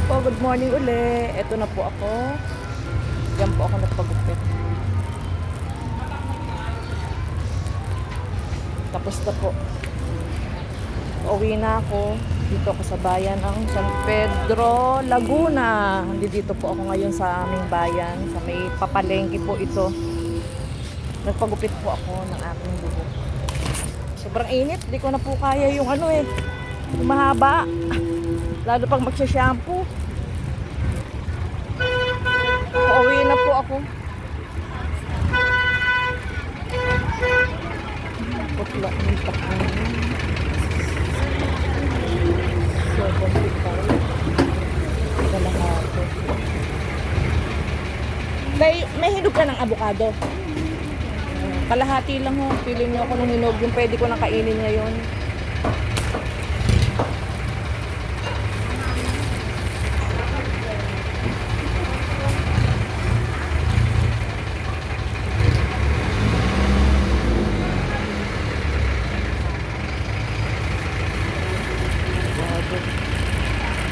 Po, good morning uli. Ito na po ako. Diyan po ako nagpagupit. Tapos na po. Uwi na ako. Dito ako sa bayan ng San Pedro, Laguna. Dito po ako ngayon sa aming bayan. Sa may papalengke po ito. Nagpagupit po ako ng aking buhok. Sobrang init. Di ko na po kaya yung yung mahaba. Lalo pag magsha-shampoo. Pauwi na po ako. Putla ng takbo. So, komplikal. Kalahati. May hinog ka ng avocado. Kalahati lang ho. Pili niyo ako ng hinog. Yung pwede ko nang kainin ngayon.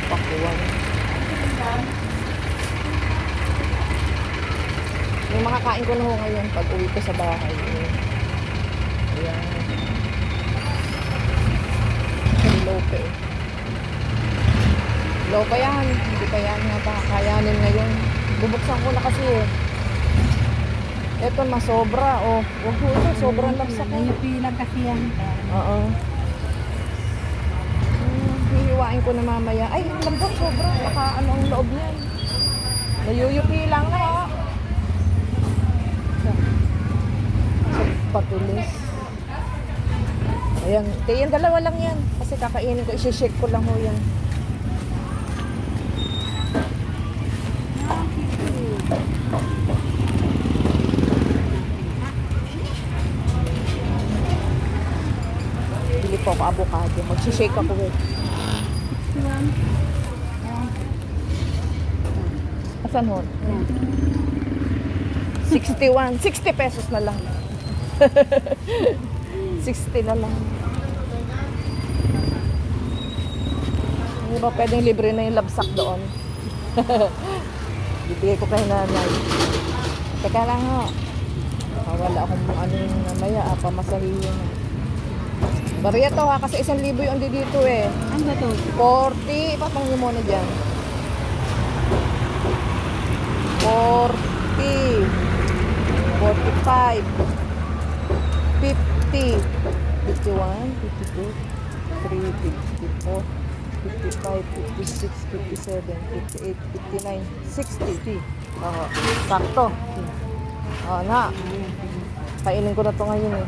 Pakuwan. Yung makakain ko na ho ngayon pag uwi ko sa bahay. Ayan. Lope. Lope yan. Hindi pa yan nga kakayanin ngayon. Bubuksan ko na kasi Ito masobra. Sobrang lapsak. Pilang kasi yan. Oo. Hihiwain ko na mamaya. Ay, lambot sobra. Baka ano ang loob niyan. Nayuyupi lang na. Patulis. Ayan. Yan, dalawa lang yan. Kasi kakainin ko. Isi-shake ko lang ho yan. Bili po ako avocado. Mag-shake ako Asan ho? 61. 60 pesos na lang. 60 na lang. Hindi ba pwedeng libre na yung labsak doon? Bibigay ko kay nanay. Teka lang ho. Wala akong yung namaya. Pamasahihin. Bariya to ha. Kasi 1,000 yung dito Ano ba to? 40. Ipatong nyo muna dyan. 40. 45. 50. 51. 52. 53. 54. 55, 56, 57, 58, 59, 60. Sakto. Na. Kainin ko na to ngayon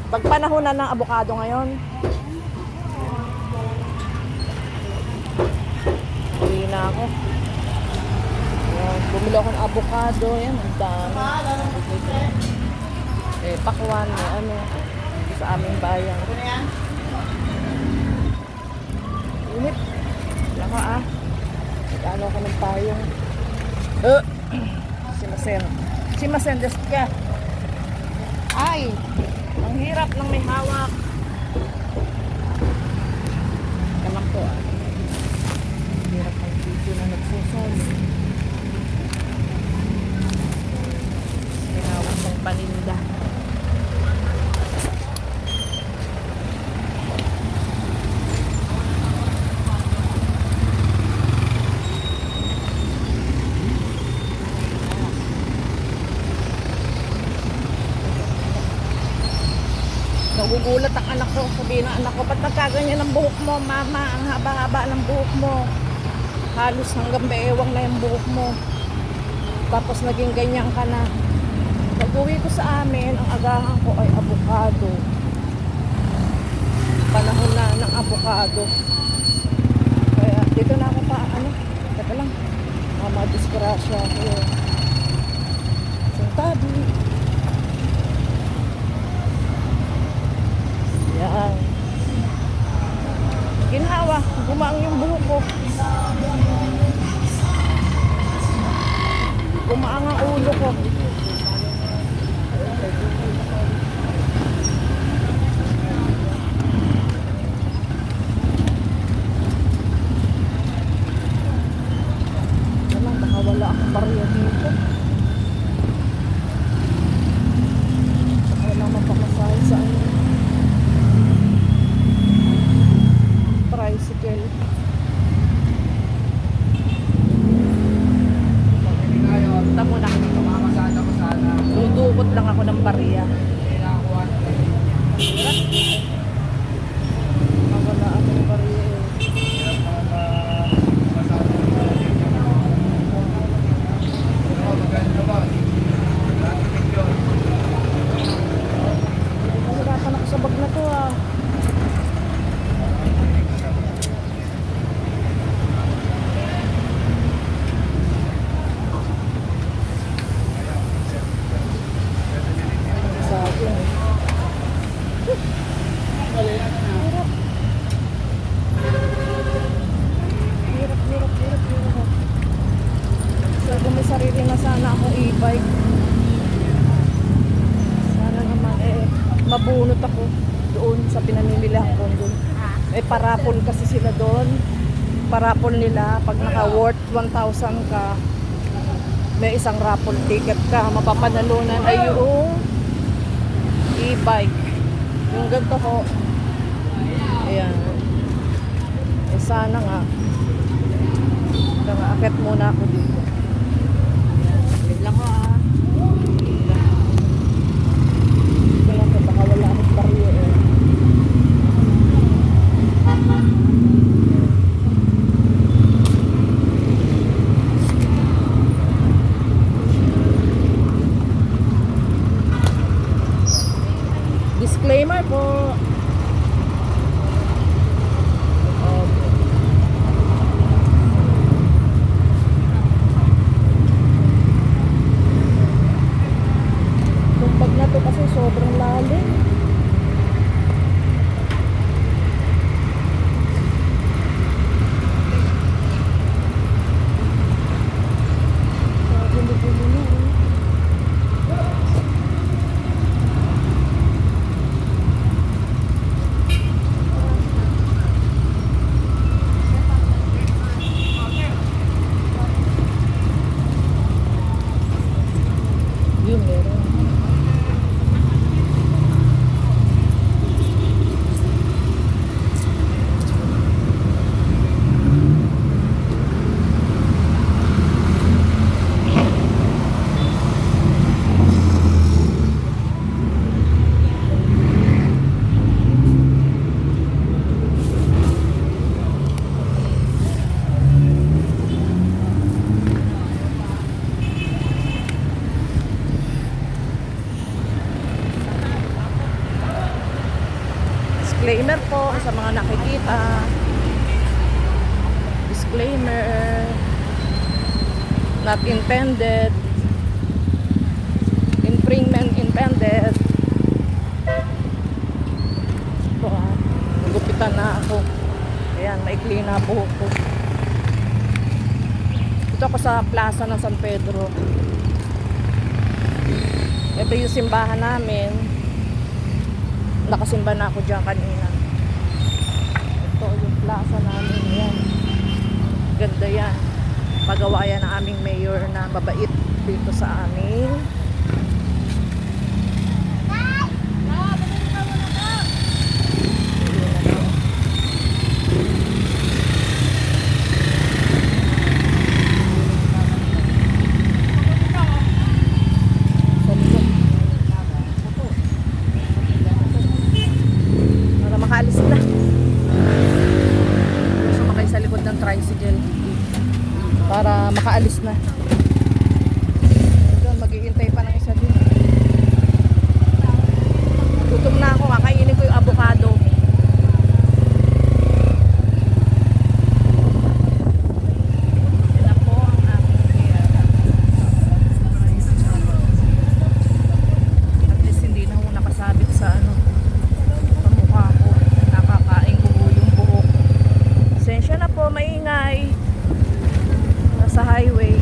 Pag panahon na ng avocado ngayon. Uwi na ako. Ayan, bumili ako ng avocado. Ayan, ang dami. Pakuan. Sa aming bayan. Init. Wala Nag-ano ko ng payong. Simasen desu ka. Ay! Ang hirap ng may hawak. Kaman po Ang hirap ng video na nagsusol. May hawak ng paninda. Nagugulat ang anak ko. Sabihin ng anak ko, ba't nagkaganyan ang buhok mo, mama? Ang haba-haba ng buhok mo. Halos hanggang beewang na yung buhok mo. Tapos naging ganyan ka na. Pag-uwi ko sa amin, ang agahan ko ay avocado. Panahon na ng avocado. Kaya dito na ako teka lang. Disgrasya ako. Sentabi. Yan. Ginhawa. Gumaang yung buhok ko. Gumaang ang ulo ko. barya dito. Wala mapamasahe sa ano. Tricycle. Punta muna kami. Dudukot lang ako ng barya. Wala akong barya eh. Nahirapan ako sa bag na to ah. Sa akin eh. Hirap. So, kung may sarili na sana akong e-bike. Sana naman mabunot ako doon sa pinamimilihan ko doon. May parapol kasi sila doon. Parapol nila pag naka-worth 1,000 ka, may isang raffle ticket ka. Mapapanalunan ay yung e-bike. Yung ganito ko. Ayan. Sana nga. Akit muna ako dito. Wait lang ko ah. Kaya ko baka wala akong baryo eh. Disclaimer po. Pag na to kasi sobrang lalim. Gulo-gulo na eh. Yun meron. Disclaimer po sa mga nakikita. Disclaimer. Not intended. Infringement intended. Ito ah. Nagupitan na ako. Ayan, maikli na buhok ko. Ito ako sa plaza ng San Pedro. Ito yung simbahan namin. Nakasimba na ako dyan kanina. Ito yung plaza namin. Yan. Ganda yan. Pagawa yan ng aming mayor na mabait dito sa amin. Makaalis na. Sumakay sa likod ng tricycle para makaalis na. Ito, maghihintay pa ng isa din. Gutom na ako, kakainin ko yung avocado. Yan po ang aking at least hindi na ako nakasabit sa ano. Pasensya na po, maingay. Nasa highway.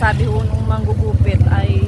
sabi ho nung manggugupit ay